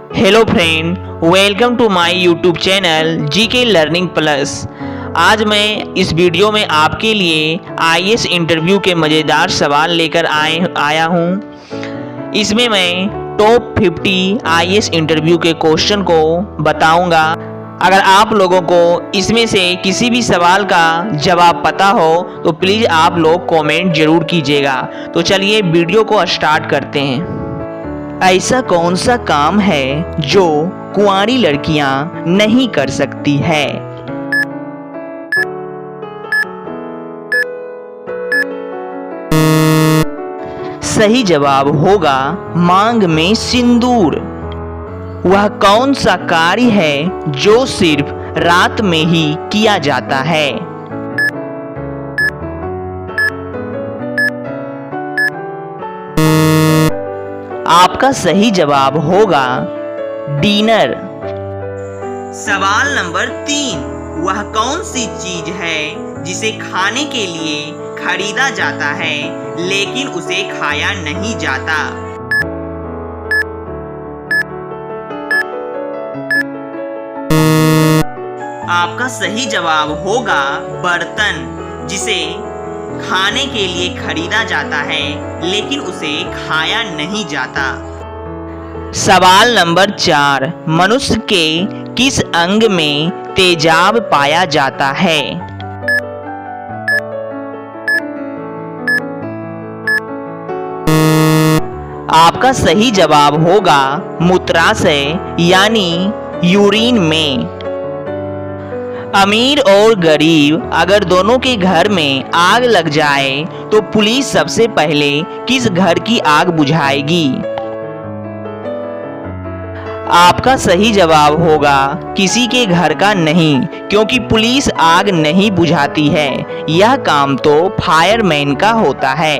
Hello friend, welcome to my YouTube channel GK learning plus. आज मैं इस video में आपके लिए आईएएस इंटरव्यू के मज़ेदार सवाल लेकर आया हूँ। इसमें मैं टॉप 50 आईएएस इंटरव्यू के क्वेश्चन को बताऊंगा। अगर आप लोगों को इसमें से किसी भी सवाल का जवाब पता हो तो प्लीज़ आप लोग कमेंट ज़रूर कीजिएगा। तो चलिए वीडियो को स्टार्ट करते हैं। ऐसा कौन सा काम है जो कुंवारी लड़कियां नहीं कर सकती है? सही जवाब होगा मांग में सिंदूर। वह कौन सा कार्य है जो सिर्फ रात में ही किया जाता है? आपका सही जवाब होगा डिनर। सवाल नंबर 3, वह कौन सी चीज है जिसे खाने के लिए खरीदा जाता है लेकिन उसे खाया नहीं जाता? आपका सही जवाब होगा बर्तन, जिसे खाने के लिए खरीदा जाता है लेकिन उसे खाया नहीं जाता। सवाल नंबर 4, मनुष्य के किस अंग में तेजाब पाया जाता है? आपका सही जवाब होगा मूत्राशय यानी यूरिन में। अमीर और गरीब अगर दोनों के घर में आग लग जाए तो पुलिस सबसे पहले किस घर की आग बुझाएगी? आपका सही जवाब होगा किसी के घर का नहीं, क्योंकि पुलिस आग नहीं बुझाती है। यह काम तो फायरमैन का होता है।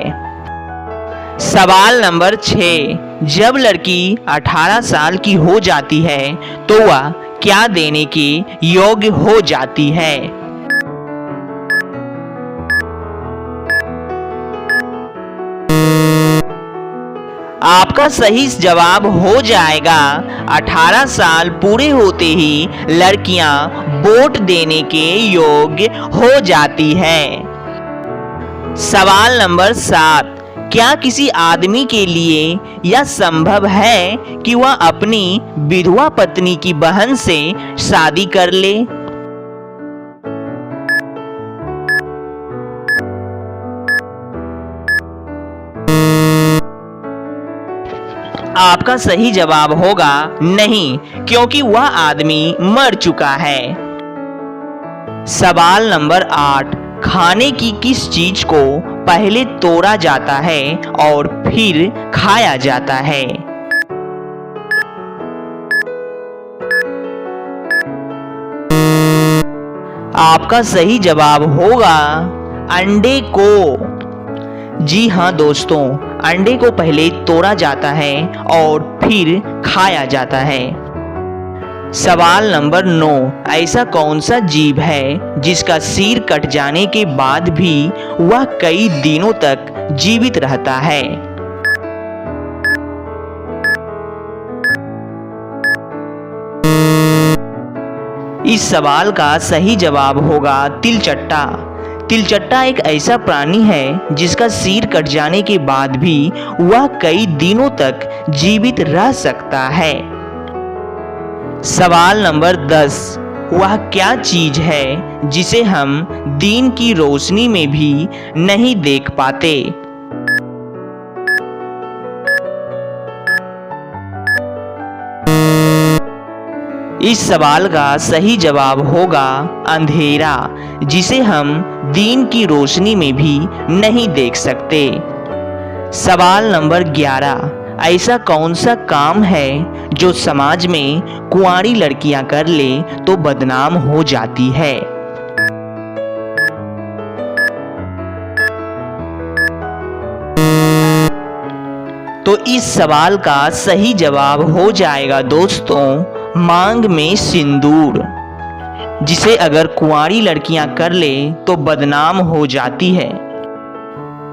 सवाल नंबर 6, जब लड़की 18 साल की हो जाती है तो वह क्या देने के योग्य हो जाती है? आपका सही जवाब हो जाएगा 18 साल पूरे होते ही लड़कियां वोट देने के योग्य हो जाती है। सवाल नंबर 7, क्या किसी आदमी के लिए यह संभव है कि वह अपनी विधवा पत्नी की बहन से शादी कर ले? आपका सही जवाब होगा नहीं, क्योंकि वह आदमी मर चुका है। सवाल नंबर 8, खाने की किस चीज को पहले तोड़ा जाता है और फिर खाया जाता है? आपका सही जवाब होगा अंडे को। जी हाँ दोस्तों, अंडे को पहले तोड़ा जाता है और फिर खाया जाता है। सवाल नंबर 9, ऐसा कौन सा जीव है जिसका सिर कट जाने के बाद भी वह कई दिनों तक जीवित रहता है? इस सवाल का सही जवाब होगा तिलचट्टा। तिलचट्टा एक ऐसा प्राणी है जिसका सिर कट जाने के बाद भी वह कई दिनों तक जीवित रह सकता है। सवाल नंबर 10, वह क्या चीज है जिसे हम दिन की रोशनी में भी नहीं देख पाते? इस सवाल का सही जवाब होगा अंधेरा, जिसे हम दिन की रोशनी में भी नहीं देख सकते। सवाल नंबर 11, ऐसा कौन सा काम है जो समाज में कुंवारी लड़कियां कर ले तो बदनाम हो जाती है? तो इस सवाल का सही जवाब हो जाएगा दोस्तों मांग में सिंदूर, जिसे अगर कुंवारी लड़कियां कर ले तो बदनाम हो जाती है।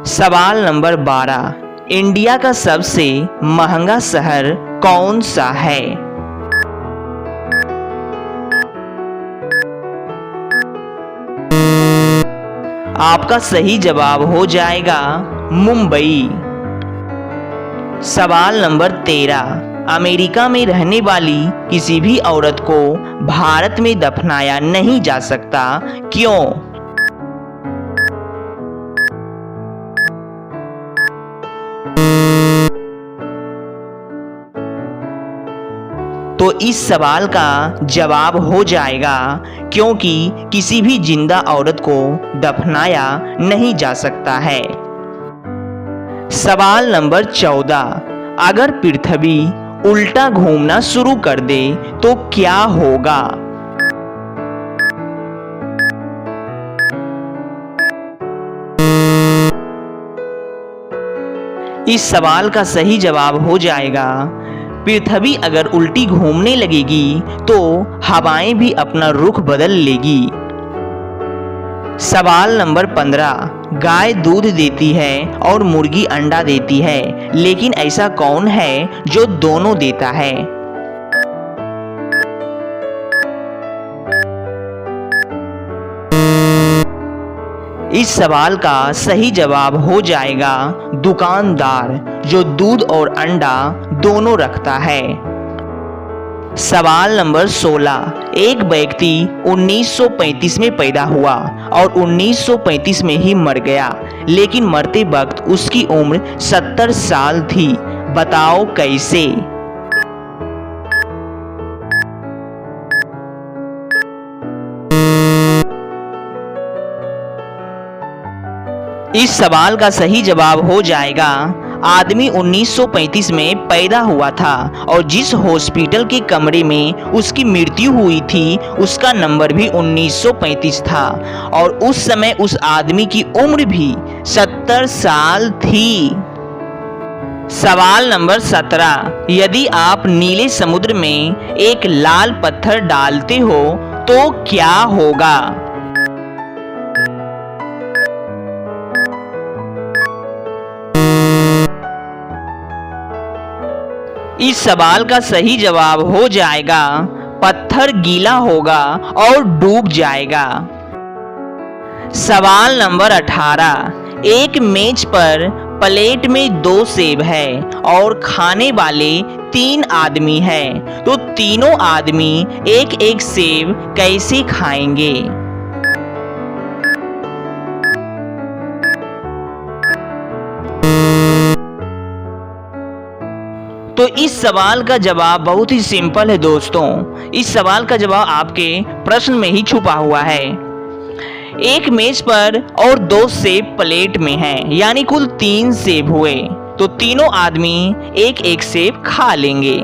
सवाल नंबर 12, इंडिया का सबसे महंगा शहर कौन सा है? आपका सही जवाब हो जाएगा मुंबई। सवाल नंबर 13, अमेरिका में रहने वाली किसी भी औरत को भारत में दफनाया नहीं जा सकता, क्यों? तो इस सवाल का जवाब हो जाएगा क्योंकि किसी भी जिंदा औरत को दफनाया नहीं जा सकता है। सवाल नंबर 14, अगर पृथ्वी उल्टा घूमना शुरू कर दे तो क्या होगा? इस सवाल का सही जवाब हो जाएगा पृथ्वी अगर उल्टी घूमने लगेगी तो हवाएं भी अपना रुख बदल लेगी। सवाल नंबर 15, गाय दूध देती है और मुर्गी अंडा देती है, लेकिन ऐसा कौन है जो दोनों देता है? इस सवाल का सही जवाब हो जाएगा दुकानदार, जो दूध और अंडा दोनों रखता है। सवाल नंबर 16, एक व्यक्ति 1935 में पैदा हुआ और 1935 में ही मर गया, लेकिन मरते वक्त उसकी उम्र 70 साल थी, बताओ कैसे? इस सवाल का सही जवाब हो जाएगा आदमी 1935 में पैदा हुआ था और जिस हॉस्पिटल के कमरे में उसकी मृत्यु हुई थी उसका नंबर भी 1935 था और उस समय उस आदमी की उम्र भी 70 साल थी। सवाल नंबर 17, यदि आप नीले समुद्र में एक लाल पत्थर डालते हो तो क्या होगा? इस सवाल का सही जवाब हो जाएगा पत्थर गीला होगा और डूब जाएगा। सवाल नंबर 18, एक मेज पर प्लेट में 2 सेब है और खाने वाले 3 आदमी हैं, तो तीनों आदमी एक एक सेब कैसे खाएंगे? तो इस सवाल का जवाब बहुत ही सिंपल है दोस्तों। इस सवाल का जवाब आपके प्रश्न में ही छुपा हुआ है। एक मेज पर और 2 सेब प्लेट में हैं, यानी कुल 3 सेब हुए, तो तीनों आदमी एक एक सेब खा लेंगे।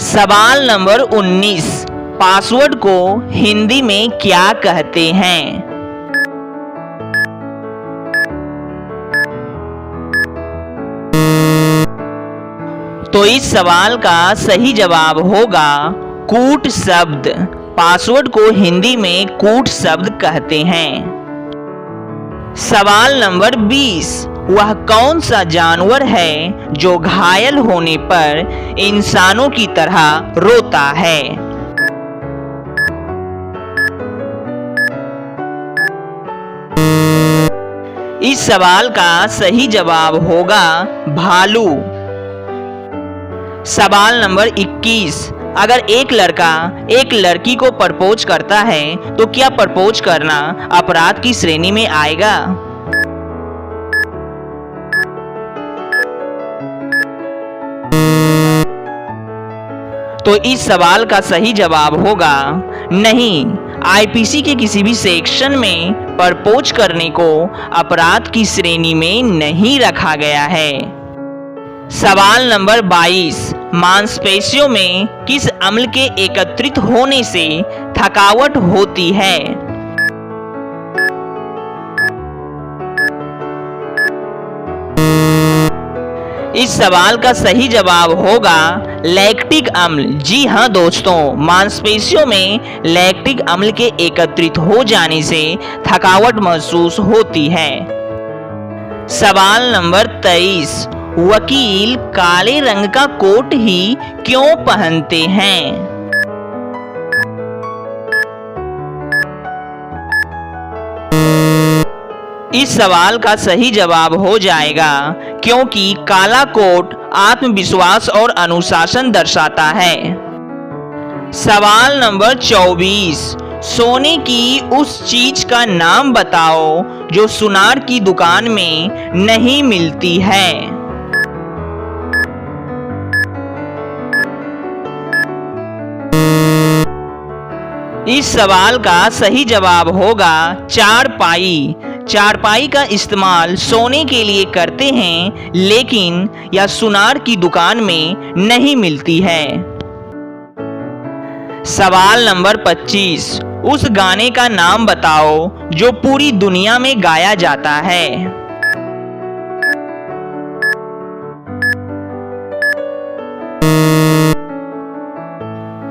सवाल नंबर 19, पासवर्ड को हिंदी में क्या कहते हैं? तो इस सवाल का सही जवाब होगा कूट शब्द। पासवर्ड को हिंदी में कूट शब्द कहते हैं। सवाल नंबर 20, वह कौन सा जानवर है जो घायल होने पर इंसानों की तरह रोता है? इस सवाल का सही जवाब होगा भालू। सवाल नंबर 21, अगर एक लड़का एक लड़की को प्रपोज करता है तो क्या प्रपोज करना अपराध की श्रेणी में आएगा? तो इस सवाल का सही जवाब होगा नहीं। आईपीसी के किसी भी सेक्शन में प्रपोज करने को अपराध की श्रेणी में नहीं रखा गया है। सवाल नंबर 22, मांसपेशियों में किस अम्ल के एकत्रित होने से थकावट होती है? इस सवाल का सही जवाब होगा लैक्टिक अम्ल। जी हाँ दोस्तों, मांसपेशियों में लैक्टिक अम्ल के एकत्रित हो जाने से थकावट महसूस होती है। सवाल नंबर 23, वकील काले रंग का कोट ही क्यों पहनते हैं? इस सवाल का सही जवाब हो जाएगा क्योंकि काला कोट आत्मविश्वास और अनुशासन दर्शाता है। सवाल नंबर 24, सोने की उस चीज का नाम बताओ जो सुनार की दुकान में नहीं मिलती है। इस सवाल का सही जवाब होगा चारपाई। चारपाई का इस्तेमाल सोने के लिए करते हैं, लेकिन यह सुनार की दुकान में नहीं मिलती है। सवाल नंबर 25, उस गाने का नाम बताओ जो पूरी दुनिया में गाया जाता है।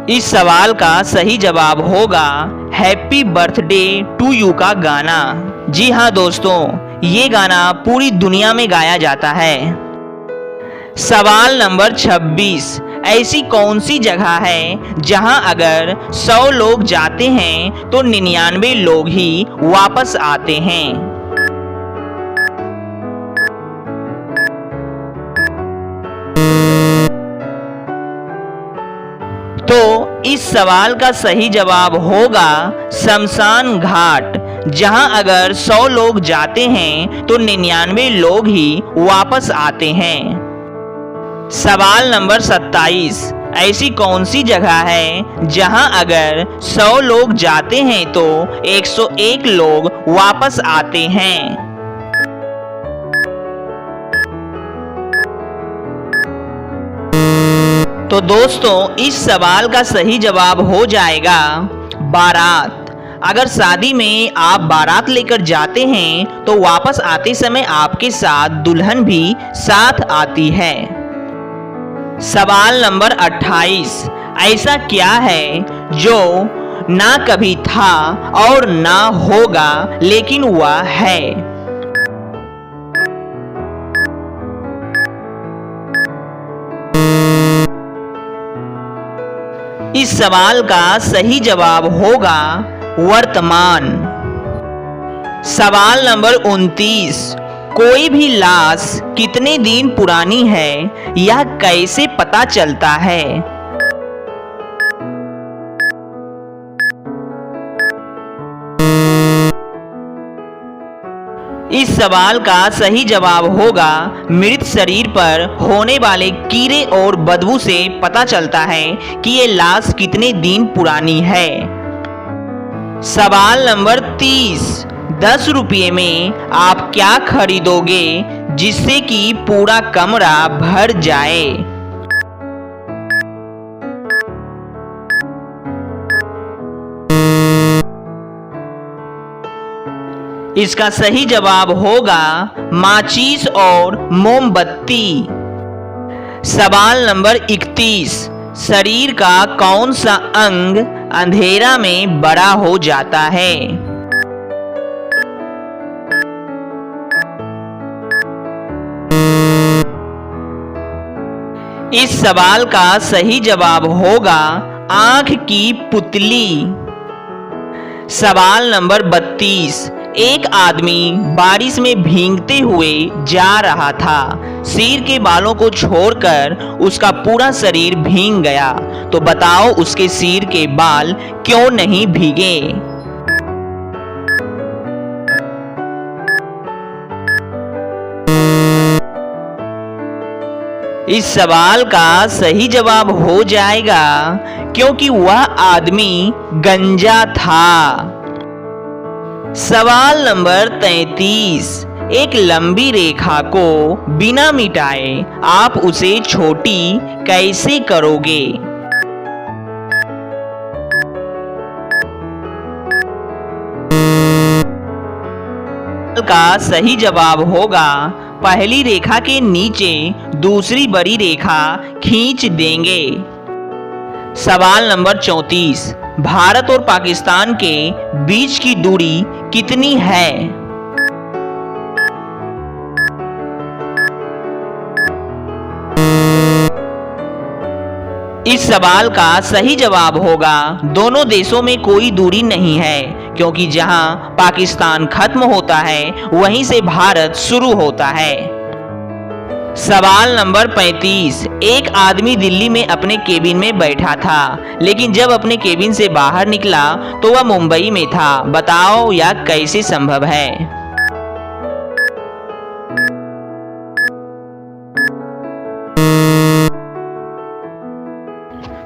इस सवाल का सही जवाब होगा हैप्पी बर्थडे टू यू का गाना। जी हाँ दोस्तों, ये गाना पूरी दुनिया में गाया जाता है। सवाल नंबर 26, ऐसी कौन सी जगह है जहां अगर 100 लोग जाते हैं तो 99 लोग ही वापस आते हैं। तो इस सवाल का सही जवाब होगा शमशान घाट। जहां अगर 100 लोग जाते हैं तो 99 लोग ही वापस आते हैं। सवाल नंबर 27, ऐसी कौन सी जगह है जहां अगर 100 लोग जाते हैं तो 101 लोग वापस आते हैं। तो दोस्तों, इस सवाल का सही जवाब हो जाएगा बारात। अगर शादी में आप बारात लेकर जाते हैं तो वापस आते समय आपके साथ दुल्हन भी साथ आती है। सवाल नंबर 28, ऐसा क्या है जो ना कभी था और ना होगा लेकिन वह है। इस सवाल का सही जवाब होगा वर्तमान। सवाल नंबर 29, कोई भी लाश कितने दिन पुरानी है यह कैसे पता चलता है। इस सवाल का सही जवाब होगा मृत शरीर पर होने वाले कीड़े और बदबू से पता चलता है कि ये लाश कितने दिन पुरानी है। सवाल नंबर 30, 10 रुपये में आप क्या खरीदोगे जिससे कि पूरा कमरा भर जाए। इसका सही जवाब होगा माचिस और मोमबत्ती। सवाल नंबर 31, शरीर का कौन सा अंग अंधेरा में बड़ा हो जाता है। इस सवाल का सही जवाब होगा आंख की पुतली। सवाल नंबर 32, एक आदमी बारिश में भीगते हुए जा रहा था। सिर के बालों को छोड़कर उसका पूरा शरीर भीग गया। तो बताओ उसके सिर के बाल क्यों नहीं भीगे। इस सवाल का सही जवाब हो जाएगा क्योंकि वह आदमी गंजा था। सवाल नंबर 33, एक लंबी रेखा को बिना मिटाए आप उसे छोटी कैसे करोगे। का सही जवाब होगा पहली रेखा के नीचे दूसरी बड़ी रेखा खींच देंगे। सवाल नंबर 34, भारत और पाकिस्तान के बीच की दूरी कितनी है। इस सवाल का सही जवाब होगा दोनों देशों में कोई दूरी नहीं है, क्योंकि जहां पाकिस्तान खत्म होता है वहीं से भारत शुरू होता है। सवाल नंबर 35। एक आदमी दिल्ली में अपने केबिन में बैठा था, लेकिन जब अपने केबिन से बाहर निकला तो वह मुंबई में था। बताओ यह कैसे संभव है।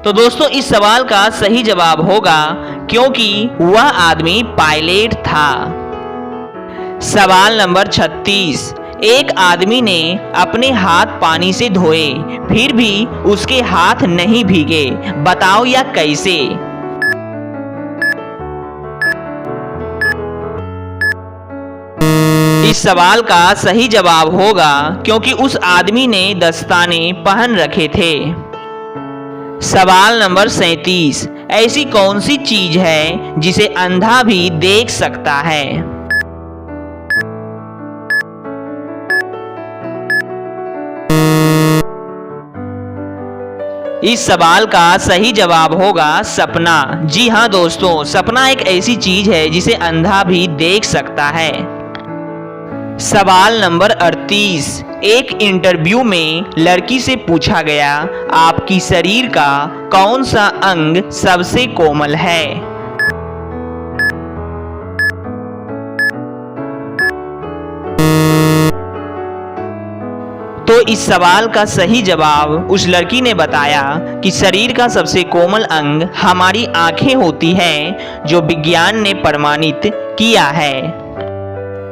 तो दोस्तों इस सवाल का सही जवाब होगा क्योंकि वह आदमी पायलट था। सवाल नंबर 36। एक आदमी ने अपने हाथ पानी से धोए, फिर भी उसके हाथ नहीं भीगे। बताओ यह कैसे। इस सवाल का सही जवाब होगा क्योंकि उस आदमी ने दस्ताने पहन रखे थे। सवाल नंबर 37। ऐसी कौन सी चीज है जिसे अंधा भी देख सकता है। इस सवाल का सही जवाब होगा सपना। जी हाँ दोस्तों, सपना एक ऐसी चीज है जिसे अंधा भी देख सकता है। सवाल नंबर 38। एक इंटरव्यू में लड़की से पूछा गया, आपकी शरीर का कौन सा अंग सबसे कोमल है। तो इस सवाल का सही जवाब उस लड़की ने बताया कि शरीर का सबसे कोमल अंग हमारी आंखें होती हैं, जो विज्ञान ने प्रमाणित किया है।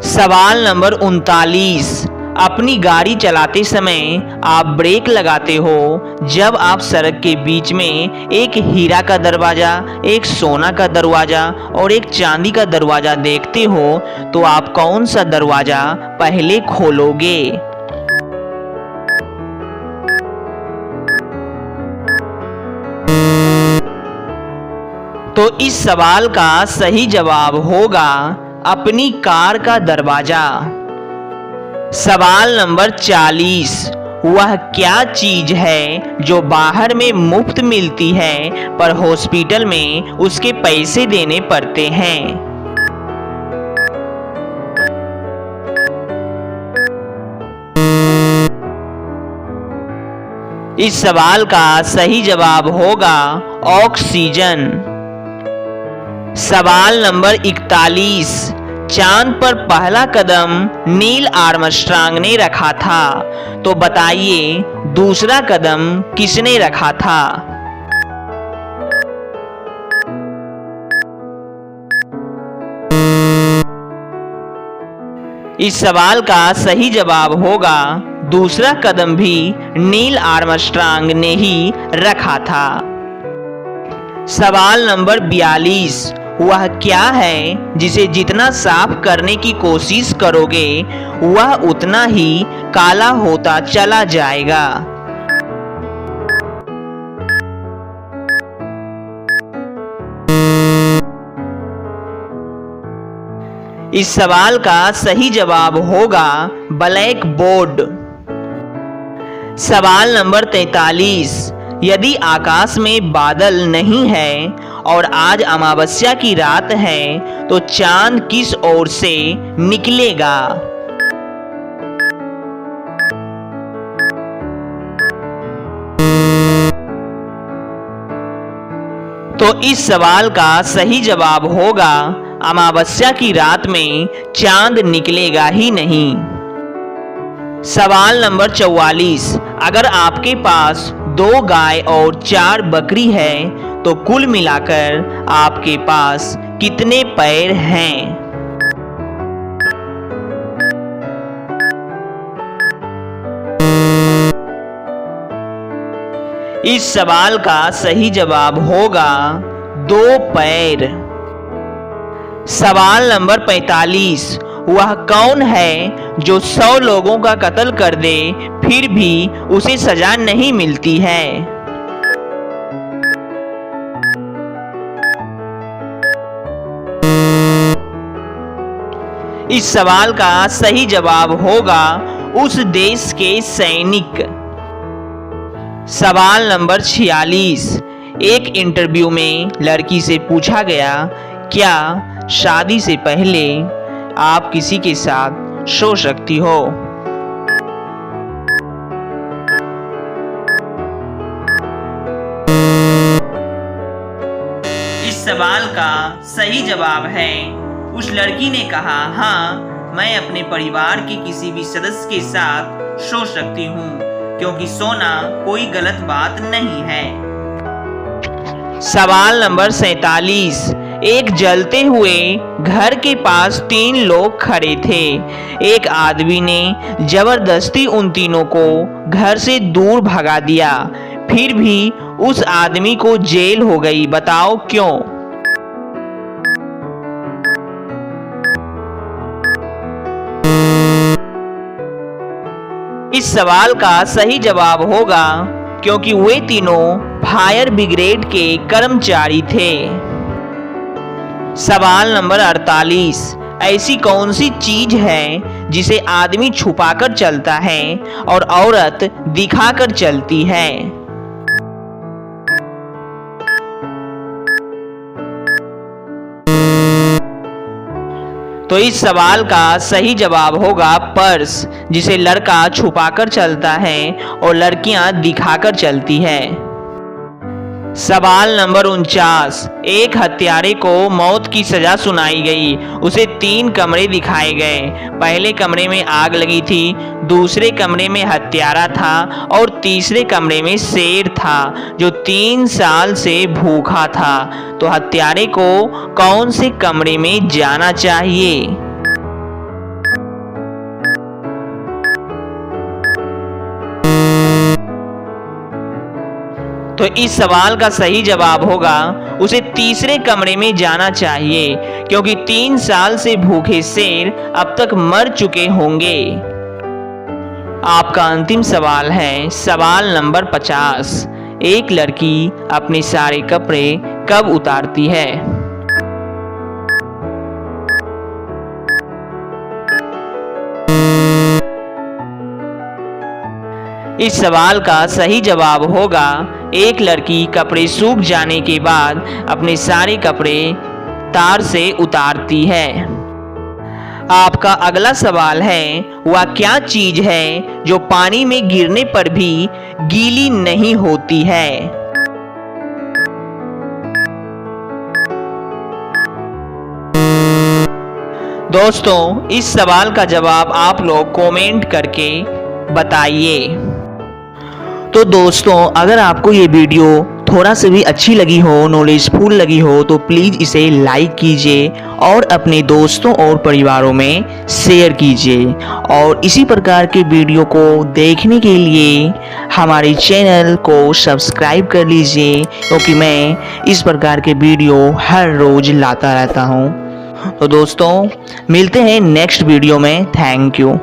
सवाल नंबर 39। अपनी गाड़ी चलाते समय आप ब्रेक लगाते हो जब आप सड़क के बीच में एक हीरा का दरवाजा, एक सोना का दरवाजा और एक चांदी का दरवाजा देखते हो, तो आप कौन सा दरवाजा पहले खोलोगे। तो इस सवाल का सही जवाब होगा अपनी कार का दरवाजा। सवाल नंबर 40। वह क्या चीज है जो बाहर में मुफ्त मिलती है पर हॉस्पिटल में उसके पैसे देने पड़ते हैं। इस सवाल का सही जवाब होगा ऑक्सीजन। सवाल नंबर 41। चांद पर पहला कदम नील आर्मस्ट्रांग ने रखा था, तो बताइए दूसरा कदम किसने रखा था। इस सवाल का सही जवाब होगा दूसरा कदम भी नील आर्मस्ट्रांग ने ही रखा था। सवाल नंबर 42। वह क्या है जिसे जितना साफ करने की कोशिश करोगे वह उतना ही काला होता चला जाएगा। इस सवाल का सही जवाब होगा ब्लैक बोर्ड। सवाल नंबर 43। यदि आकाश में बादल नहीं है और आज अमावस्या की रात है तो चांद किस ओर से निकलेगा। तो इस सवाल का सही जवाब होगा अमावस्या की रात में चांद निकलेगा ही नहीं। सवाल नंबर 44। अगर आपके पास 2 गाय और 4 बकरी है तो कुल मिलाकर आपके पास कितने पैर हैं। इस सवाल का सही जवाब होगा 2 पैर। सवाल नंबर 45। वह कौन है जो 100 लोगों का कत्ल कर दे फिर भी उसे सजा नहीं मिलती है। इस सवाल का सही जवाब होगा उस देश के सैनिक। सवाल नंबर 46। एक इंटरव्यू में लड़की से पूछा गया, क्या शादी से पहले आप किसी के साथ सो सकती हो? इस सवाल का सही जवाब है, उस लड़की ने कहा, हाँ, मैं अपने परिवार के किसी भी सदस्य के साथ सो सकती हूँ, क्योंकि सोना कोई गलत बात नहीं है। सवाल नंबर 47। एक जलते हुए घर के पास 3 लोग खड़े थे। एक आदमी ने जबरदस्ती उन तीनों को घर से दूर भगा दिया, फिर भी उस आदमी को जेल हो गई। बताओ क्यों? इस सवाल का सही जवाब होगा क्योंकि वे तीनों फायर ब्रिगेड के कर्मचारी थे। सवाल नंबर 48। ऐसी कौन सी चीज है जिसे आदमी छुपाकर चलता है और औरत दिखाकर चलती है? तो इस सवाल का सही जवाब होगा पर्स, जिसे लड़का छुपाकर चलता है और लड़कियां दिखाकर चलती है। सवाल नंबर 49। एक हत्यारे को मौत की सजा सुनाई गई। उसे 3 कमरे दिखाए गए। पहले कमरे में आग लगी थी, दूसरे कमरे में हत्यारा था और तीसरे कमरे में शेर था जो 3 साल से भूखा था। तो हत्यारे को कौन से कमरे में जाना चाहिए? तो इस सवाल का सही जवाब होगा उसे तीसरे कमरे में जाना चाहिए, क्योंकि 3 साल से भूखे शेर अब तक मर चुके होंगे। आपका अंतिम सवाल है सवाल नंबर 50। एक लड़की अपने सारे कपड़े कब उतारती है? इस सवाल का सही जवाब होगा एक लड़की कपड़े सूख जाने के बाद अपने सारे कपड़े तार से उतारती है। आपका अगला सवाल है, वह क्या चीज है जो पानी में गिरने पर भी गीली नहीं होती है? दोस्तों, इस सवाल का जवाब आप लोग कमेंट करके बताइए। तो दोस्तों, अगर आपको ये वीडियो थोड़ा सा भी अच्छी लगी हो, नॉलेजफुल लगी हो, तो प्लीज़ इसे लाइक कीजिए और अपने दोस्तों और परिवारों में शेयर कीजिए। और इसी प्रकार के वीडियो को देखने के लिए हमारे चैनल को सब्सक्राइब कर लीजिए, क्योंकि मैं इस प्रकार के वीडियो हर रोज़ लाता रहता हूँ। तो दोस्तों, मिलते हैं नेक्स्ट वीडियो में। Thank you.